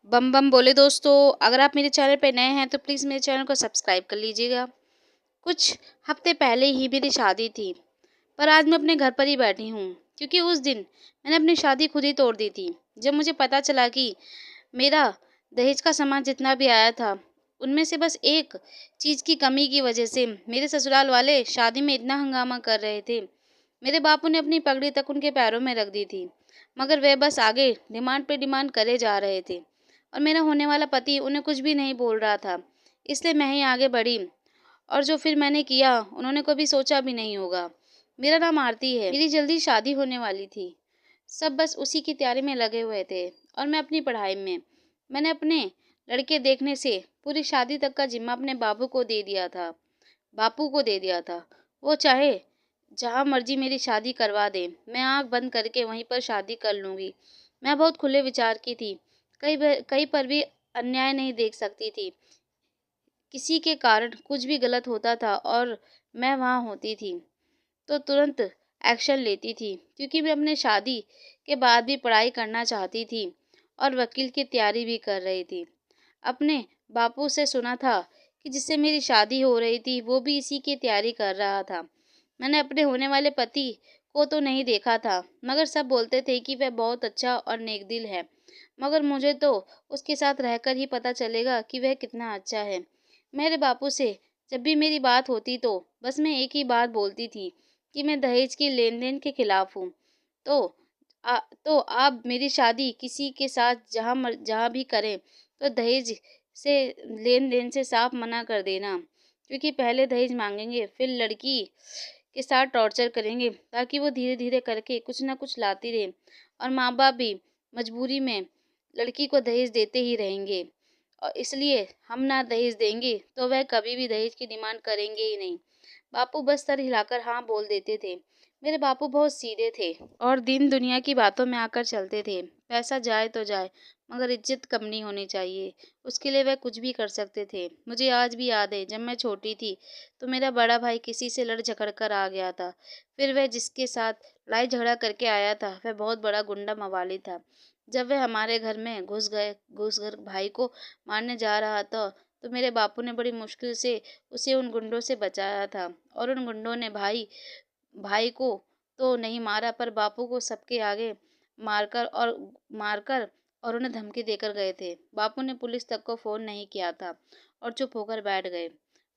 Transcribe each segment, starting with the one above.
बम बम बोले दोस्तों। अगर आप मेरे चैनल पे नए हैं तो प्लीज़ मेरे चैनल को सब्सक्राइब कर लीजिएगा। कुछ हफ्ते पहले ही मेरी शादी थी, पर आज मैं अपने घर पर ही बैठी हूँ क्योंकि उस दिन मैंने अपनी शादी खुद ही तोड़ दी थी। जब मुझे पता चला कि मेरा दहेज का सामान जितना भी आया था, उनमें से बस एक चीज़ की कमी की वजह से मेरे ससुराल वाले शादी में इतना हंगामा कर रहे थे। मेरे बापू ने अपनी पगड़ी तक उनके पैरों में रख दी थी, मगर वे बस आगे डिमांड पे डिमांड करे जा रहे थे और मेरा होने वाला पति उन्हें कुछ भी नहीं बोल रहा था। इसलिए मैं ही आगे बढ़ी और जो फिर मैंने किया उन्होंने कभी सोचा भी नहीं होगा। मेरा नाम आरती है। मेरी जल्दी शादी होने वाली थी। सब बस उसी की तैयारी में लगे हुए थे और मैं अपनी पढ़ाई में। मैंने अपने लड़के देखने से पूरी शादी तक का जिम्मा अपने बापू को दे दिया था। वो चाहे जहाँ मर्जी मेरी शादी करवा दे, मैं आंख बंद करके वहीं पर शादी कर लूंगी। मैं बहुत खुले विचार की थी। कहीं पर भी अन्याय नहीं देख सकती थी। किसी के कारण कुछ भी गलत होता था और मैं वहाँ होती थी तो तुरंत एक्शन लेती थी, क्योंकि मैं अपने शादी के बाद भी पढ़ाई करना चाहती थी और वकील की तैयारी भी कर रही थी। अपने बापू से सुना था कि जिससे मेरी शादी हो रही थी वो भी इसी की तैयारी कर रहा था। मैंने अपने होने वाले पति को तो नहीं देखा था, मगर सब बोलते थे कि वह बहुत अच्छा और नेक दिल है। मगर मुझे तो उसके साथ रहकर ही पता चलेगा कि वह कितना अच्छा है। मेरे बापू से जब भी मेरी बात होती तो बस मैं एक ही बात बोलती थी कि मैं दहेज के लेन देन के खिलाफ हूँ। तो तो आप मेरी शादी किसी के साथ जहाँ भी करें तो दहेज से लेन देन से साफ मना कर देना, क्योंकि पहले दहेज मांगेंगे फिर लड़की के साथ टॉर्चर करेंगे ताकि वो धीरे धीरे करके कुछ ना कुछ लाती रहे और माँ बाप भी मजबूरी में लड़की को दहेज देते ही रहेंगे। और इसलिए हम ना दहेज देंगे तो वह कभी भी दहेज की डिमांड करेंगे ही नहीं। बापू बस सर हिलाकर हाँ बोल देते थे। मेरे बापू बहुत सीधे थे और दिन दुनिया की बातों में आकर चलते थे। पैसा जाए तो जाए, मगर इज्जत कम नहीं होनी चाहिए। उसके लिए वह कुछ भी कर सकते थे। मुझे आज भी याद है, जब मैं छोटी थी तो मेरा बड़ा भाई किसी से लड़ झगड़ कर आ गया था। फिर वह जिसके साथ लड़ाई झगड़ा करके आया था वह बहुत बड़ा गुंडा मवाली था। जब वह हमारे घर में घुस कर भाई को मारने जा रहा था तो मेरे बापू ने बड़ी मुश्किल से उसे उन गुंडों से बचाया था। और उन गुंडों ने भाई भाई को तो नहीं मारा, पर बापू को सबके आगे मारकर और मारकर और उन्हें धमकी देकर गए थे। बापू ने पुलिस तक को फोन नहीं किया था और चुप होकर बैठ गए।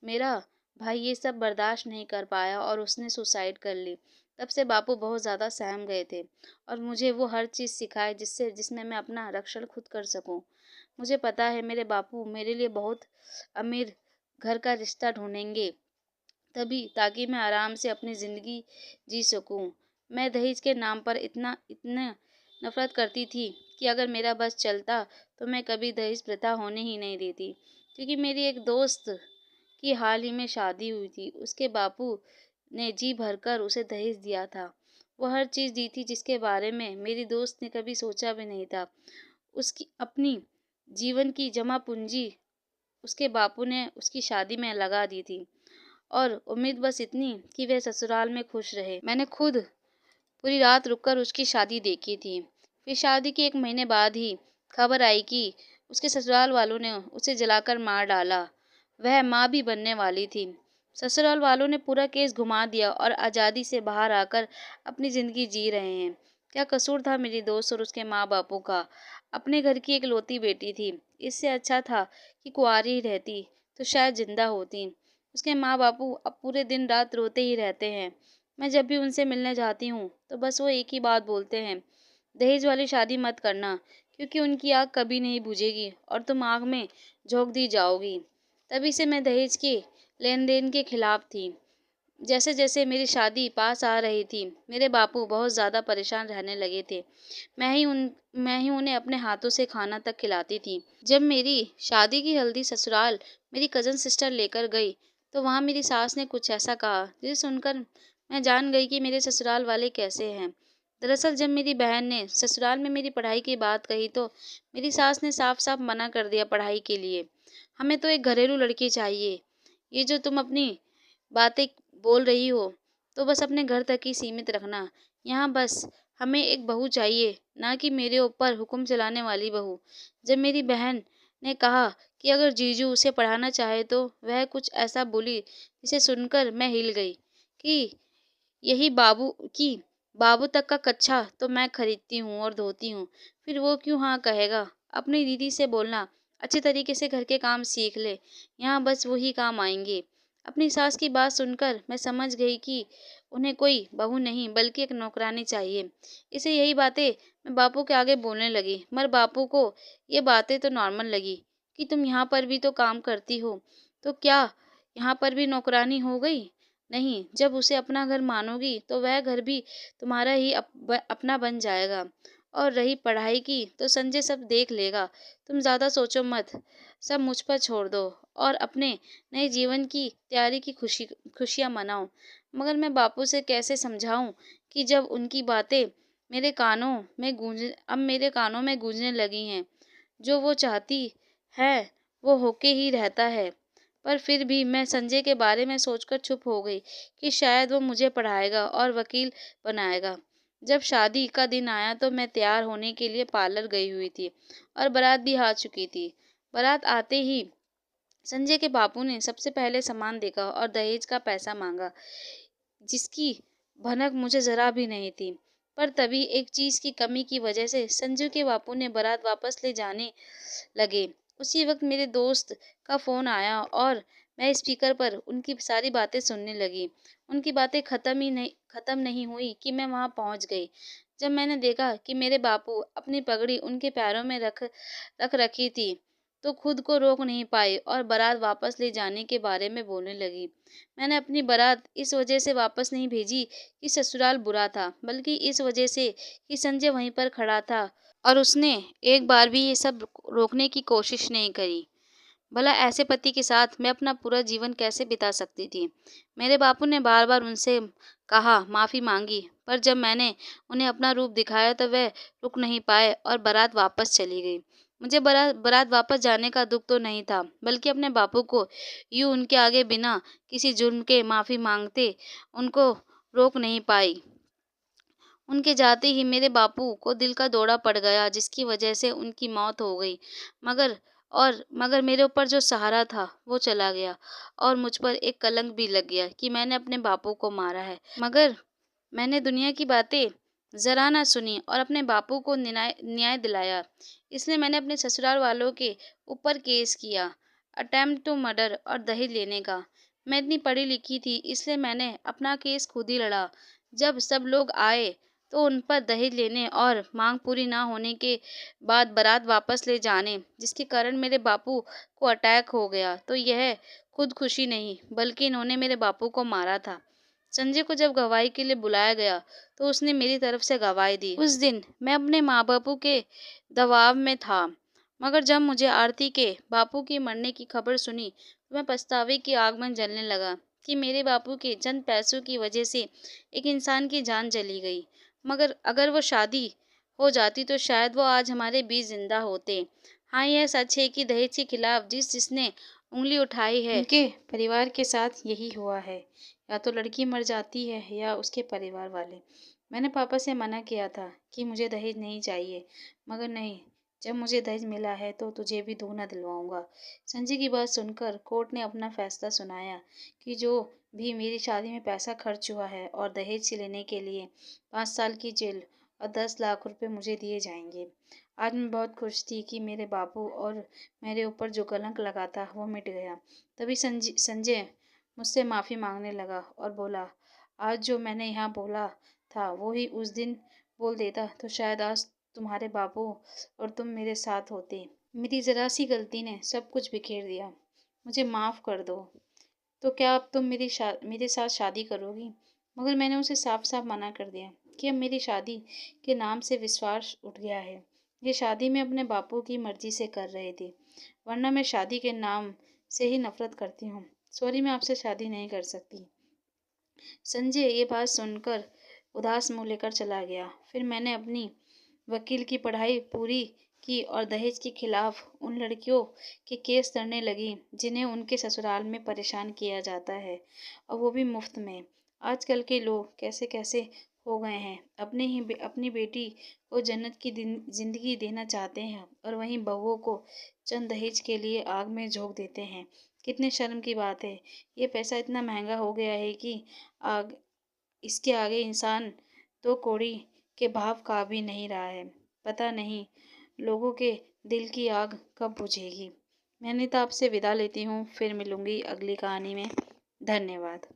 मेरा भाई ये सब बर्दाश्त नहीं कर पाया और उसने सुसाइड कर ली। तब से बापू बहुत ज़्यादा सहम गए थे और मुझे वो हर चीज़ सिखाए जिसमें मैं अपना रक्षण खुद कर सकूं। मुझे पता है मेरे बापू मेरे लिए बहुत अमीर घर का रिश्ता ढूंढेंगे तभी, ताकि मैं आराम से अपनी ज़िंदगी जी सकूं। मैं दहेज के नाम पर इतना नफरत करती थी कि अगर मेरा बस चलता तो मैं कभी दहेज प्रथा होने ही नहीं देती। क्योंकि मेरी एक दोस्त की हाल ही में शादी हुई थी, उसके बापू ने जी भरकर उसे दहेज दिया था। वो हर चीज़ दी थी जिसके बारे में मेरी दोस्त ने कभी सोचा भी नहीं था। उसकी अपनी जीवन की जमा पूंजी उसके बापू ने उसकी शादी में लगा दी थी और उम्मीद बस इतनी कि वह ससुराल में खुश रहे। मैंने खुद पूरी रात रुककर उसकी शादी देखी थी। फिर शादी के 1 महीने बाद ही खबर आई कि उसके ससुराल वालों ने उसे जलाकर मार डाला। वह माँ भी बनने वाली थी। ससुराल वालों ने पूरा केस घुमा दिया और आज़ादी से बाहर आकर अपनी ज़िंदगी जी रहे हैं। क्या कसूर था मेरी दोस्त और उसके माँ बापों का? अपने घर की इकलौती बेटी थी। इससे अच्छा था कि कुंवारी ही रहती तो शायद जिंदा होती। उसके माँ बापू अब पूरे दिन रात रोते ही रहते हैं। मैं जब भी उनसे मिलने जाती हूँ तो बस वो एक ही बात बोलते हैं, दहेज वाली शादी मत करना, क्योंकि उनकी आग कभी नहीं बुझेगी और तुम आग में झोंक दी जाओगी। तभी से मैं दहेज के लेन देन के खिलाफ थी। जैसे जैसे मेरी शादी पास आ रही थी मेरे बापू बहुत ज़्यादा परेशान रहने लगे थे। मैं ही उन्हें अपने हाथों से खाना तक खिलाती थी। जब मेरी शादी की हल्दी ससुराल मेरी कज़न सिस्टर लेकर गई तो वहाँ मेरी सास ने कुछ ऐसा कहा जिसे सुनकर मैं जान गई कि मेरे ससुराल वाले कैसे हैं। दरअसल जब मेरी बहन ने ससुराल में मेरी पढ़ाई की बात कही तो मेरी सास ने साफ साफ मना कर दिया पढ़ाई के लिए। हमें तो एक घरेलू लड़की चाहिए। ये जो तुम अपनी बातें बोल रही हो तो बस अपने घर तक ही सीमित रखना। यहाँ बस हमें एक बहू चाहिए, ना कि मेरे ऊपर हुक्म चलाने वाली बहू। जब मेरी बहन ने कहा कि अगर जीजू उसे पढ़ाना चाहे तो वह कुछ ऐसा बोली जिसे सुनकर मैं हिल गई कि यही बाबू की बाबू तक का कच्छा तो मैं खरीदती हूँ और धोती हूँ, फिर वो क्यों हाँ कहेगा। अपनी दीदी से बोलना, अच्छे तरीके से घर के काम सीख ले, यहाँ बस वही काम आएंगे। अपनी सास की बात सुनकर मैं समझ गई कि उन्हें कोई बहू नहीं बल्कि एक नौकरानी चाहिए। इसे यही बातें मैं बापू के आगे बोलने लगी, मगर बापू को ये बातें तो नॉर्मल लगी कि तुम यहाँ पर भी तो काम करती हो, तो क्या यहाँ पर भी नौकरानी हो गई। नहीं, जब उसे अपना घर मानोगी तो वह घर भी तुम्हारा ही अपना बन जाएगा। और रही पढ़ाई की तो संजय सब देख लेगा, तुम ज़्यादा सोचो मत, सब मुझ पर छोड़ दो और अपने नए जीवन की तैयारी की खुशियाँ मनाओ। मगर मैं बापू से कैसे समझाऊं कि जब उनकी बातें मेरे कानों में गूंजने लगी हैं, जो वो चाहती है वो होके ही रहता है। पर फिर भी मैं संजय के बारे में सोचकर चुप हो गई कि शायद वो मुझे पढ़ाएगा और वकील बनाएगा। जब शादी का दिन आया तो मैं तैयार होने के लिए पार्लर गई हुई थी और बारात भी आ चुकी थी। बारात आते ही संजय के बापू ने सबसे पहले सामान देखा और दहेज का पैसा मांगा, जिसकी भनक मुझे जरा भी नहीं थी। पर तभी एक चीज की कमी की वजह से संजू के बापू ने बारात वापस ले जाने लगे। उसी वक्त मेरे दोस्त का फोन आया और मैं स्पीकर पर उनकी सारी बातें सुनने लगी। उनकी बातें खत्म नहीं हुई कि मैं वहां पहुंच गई। जब मैंने देखा कि मेरे बापू अपनी पगड़ी उनके पैरों में रख रखी थी, तो खुद को रोक नहीं पाई और बारात वापस ले जाने के बारे में बोलने लगी। मैंने अपनी बारात इस वजह से वापस नहीं भेजी कि ससुराल बुरा था, बल्कि इस वजह से कि संजय वहीं पर खड़ा था और उसने एक बार भी ये सब रोकने की कोशिश नहीं करी। भला ऐसे पति के साथ मैं अपना पूरा जीवन कैसे बिता सकती थी। मेरे बापू ने बार बार उनसे कहा, माफ़ी मांगी, पर जब मैंने उन्हें अपना रूप दिखाया तो वह रुक नहीं पाए और बारात वापस चली गई। मुझे बारात वापस जाने का दुख तो नहीं था, बल्कि अपने बापू को यूं उनके आगे बिना किसी जुर्म के माफ़ी मांगते उनको रोक नहीं पाई। उनके जाते ही मेरे बापू को दिल का दौरा पड़ गया, जिसकी वजह से उनकी मौत हो गई। मगर मगर मेरे ऊपर जो सहारा था वो चला गया और मुझ पर एक कलंक भी लग गया कि मैंने अपने बापू को मारा है। मगर मैंने दुनिया की बातें जरा ना सुनी और अपने बापू को न्याय दिलाया। इसलिए मैंने अपने ससुराल वालों के ऊपर केस किया, अटेम्प्ट टू मर्डर और दहेज लेने का। मैं इतनी पढ़ी लिखी थी, इसलिए मैंने अपना केस खुद ही लड़ा। जब सब लोग आए तो उन पर दहेज लेने और मांग पूरी ना होने के बाद बारात वापस ले जाने, जिसके कारण मेरे बापू को अटैक हो गया, तो यह खुदकुशी नहीं बल्कि इन्होंने मेरे बापू को मारा था। संजय को जब गवाही के लिए बुलाया गया तो उसने मेरी तरफ से गवाही दी। उस दिन मैं अपने माँ बापू के दबाव में था, मगर जब मुझे आरती के बापू के मरने की खबर सुनी तो मैं पछतावे की आग में जलने लगा कि मेरे बापू के चंद पैसों की वजह से एक इंसान की जान चली गई। मगर अगर वो शादी हो जाती तो शायद वो आज हमारे बीच जिंदा होते। हाँ, यह सच है कि दहेज के खिलाफ जिसने उंगली उठाई है, उनके परिवार के साथ यही हुआ है। या तो लड़की मर जाती है या उसके परिवार वाले। मैंने पापा से मना किया था कि मुझे दहेज नहीं चाहिए, मगर नहीं, जब मुझे दहेज मिला है तो तुझे भी दूना दिलवाऊंगा। संजय की बात सुनकर कोर्ट ने अपना फैसला सुनाया कि जो भी मेरी शादी में पैसा खर्च हुआ है और दहेज से लेने के लिए 5 साल की जेल और 10 लाख रुपए मुझे दिए जाएंगे। आज मैं बहुत खुश थी कि मेरे बापू और मेरे ऊपर जो कलंक लगा था वो मिट गया। तभी संजय मुझसे माफ़ी मांगने लगा और बोला, आज जो मैंने यहाँ बोला था वो ही उस दिन बोल देता तो शायद आज तुम्हारे बापू और तुम मेरे साथ होते। मेरी ज़रा सी गलती ने सब कुछ बिखेर दिया। मुझे माफ़ कर दो। तो क्या अब तुम मेरे साथ शादी करोगी। मगर मैंने उसे साफ साफ मना कर दिया कि अब मेरी शादी के नाम से विश्वास उठ गया है। ये शादी मैं अपने बापू की मर्जी से कर रही थी, वरना मैं शादी के नाम से ही नफरत करती हूँ। सॉरी, मैं आपसे शादी नहीं कर सकती। संजय ये बात सुनकर उदास मुंह लेकर चला गया। फिर मैंने अपनी वकील की पढ़ाई पूरी की और दहेज के खिलाफ उन लड़कियों के केस लड़ने लगी जिन्हें उनके ससुराल में परेशान किया जाता है, और वो भी मुफ्त में। आजकल के लोग कैसे कैसे हो गए हैं। अपनी बेटी को जन्नत की जिंदगी देना चाहते हैं और वहीं बहुओं को चंद दहेज के लिए आग में झोंक देते हैं। कितने शर्म की बात है। ये पैसा इतना महंगा हो गया है कि आग इसके आगे इंसान तो कौड़ी के भाव का भी नहीं रहा है। पता नहीं लोगों के दिल की आग कब बुझेगी। मैं तो आपसे विदा लेती हूँ, फिर मिलूंगी अगली कहानी में। धन्यवाद।